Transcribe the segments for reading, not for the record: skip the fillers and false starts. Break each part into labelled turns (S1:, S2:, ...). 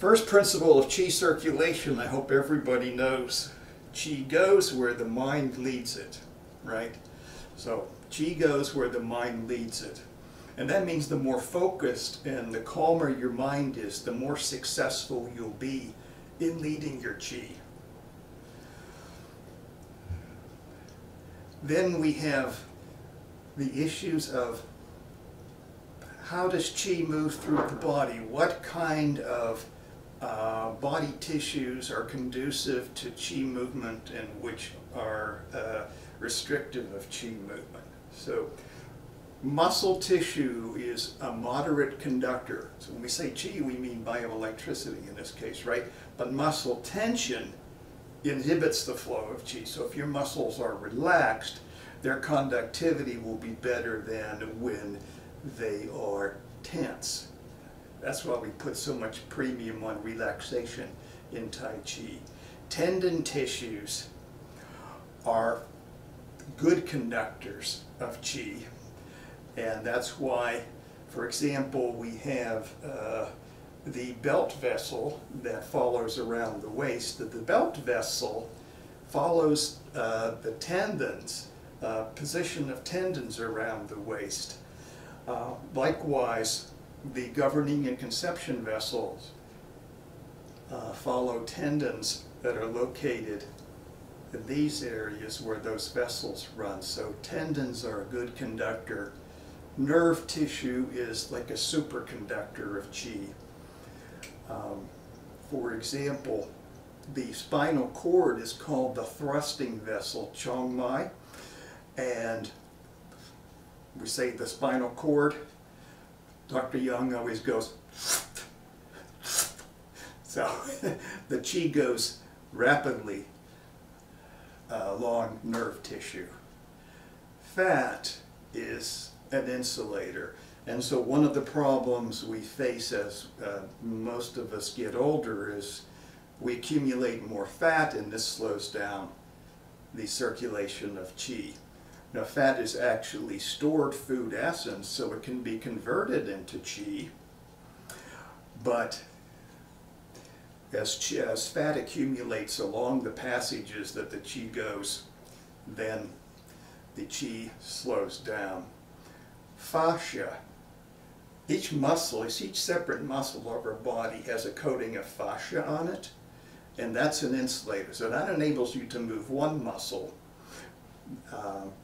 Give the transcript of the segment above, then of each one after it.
S1: First principle of Qi circulation, I hope everybody knows. Qi goes where the mind leads it, right? So Qi goes where the mind leads it. And that means the more focused and the calmer your mind is, the more successful you'll be in leading your Qi. Then we have the issues of how does Qi move through the body? What kind of body tissues are conducive to Qi movement and which are restrictive of Qi movement? So muscle tissue is a moderate conductor. So when we say Qi, we mean bioelectricity in this case, right? But muscle tension inhibits the flow of Qi. So if your muscles are relaxed, their conductivity will be better than when they are tense. That's why we put so much premium on relaxation in Tai Chi. Tendon tissues are good conductors of Qi, and that's why, for example, we have the belt vessel that follows around the waist. The belt vessel follows the tendons, position of tendons around the waist. Likewise, the governing and conception vessels follow tendons that are located in these areas where those vessels run. So tendons are a good conductor. Nerve tissue is like a superconductor of Qi. For example, the spinal cord is called the thrusting vessel, Chongmai, and we say the spinal cord. Dr. Young always goes, so the Qi goes rapidly along nerve tissue. Fat is an insulator, and so one of the problems we face as most of us get older is we accumulate more fat, and this slows down the circulation of Qi. Now, fat is actually stored food essence, so it can be converted into Qi, but as fat accumulates along the passages that the Qi goes, then the Qi slows down. Fascia. Each muscle, each separate muscle of our body has a coating of fascia on it, and that's an insulator. So that enables you to move one muscle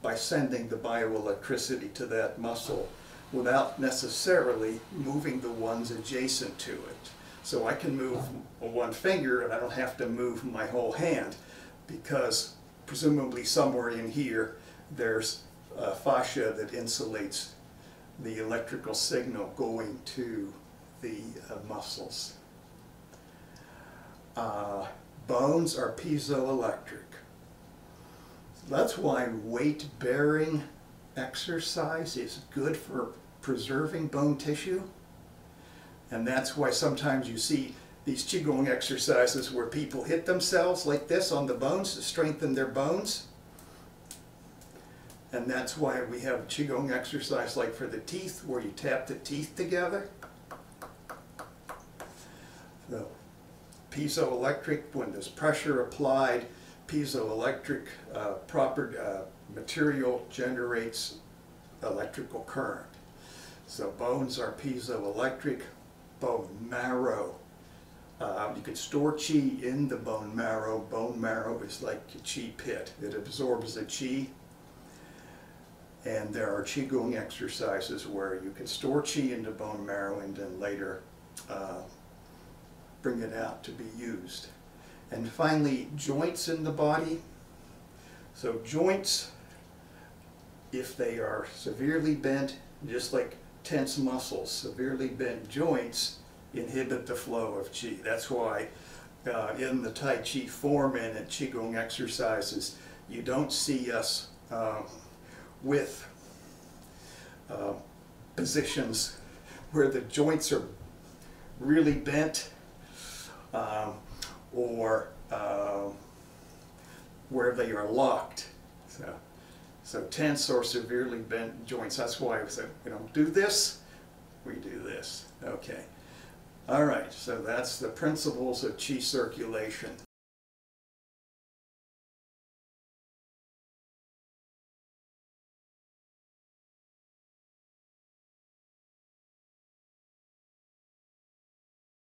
S1: by sending the bioelectricity to that muscle without necessarily moving the ones adjacent to it. So I can move one finger and I don't have to move my whole hand, because presumably somewhere in here there's fascia that insulates the electrical signal going to the muscles. Bones are piezoelectric. That's why weight-bearing exercise is good for preserving bone tissue. And that's why sometimes you see these Qigong exercises where people hit themselves like this on the bones to strengthen their bones. And that's why we have Qigong exercise like for the teeth, where you tap the teeth together. So, piezoelectric, when there's pressure applied, piezoelectric material generates electrical current. So bones are piezoelectric. Bone marrow. You can store Qi in the bone marrow. Bone marrow is like a Qi pit. It absorbs the Qi. And there are Qigong exercises where you can store Qi in the bone marrow and then later bring it out to be used. And finally, joints in the body. So joints, if they are severely bent, just like tense muscles, severely bent joints inhibit the flow of Qi. That's why in the Tai Chi form and in Qigong exercises, you don't see us with positions where the joints are really bent, or where they are locked. So tense or severely bent joints. That's why we say, we don't do this, we do this. Okay. All right, so that's the principles of qi circulation.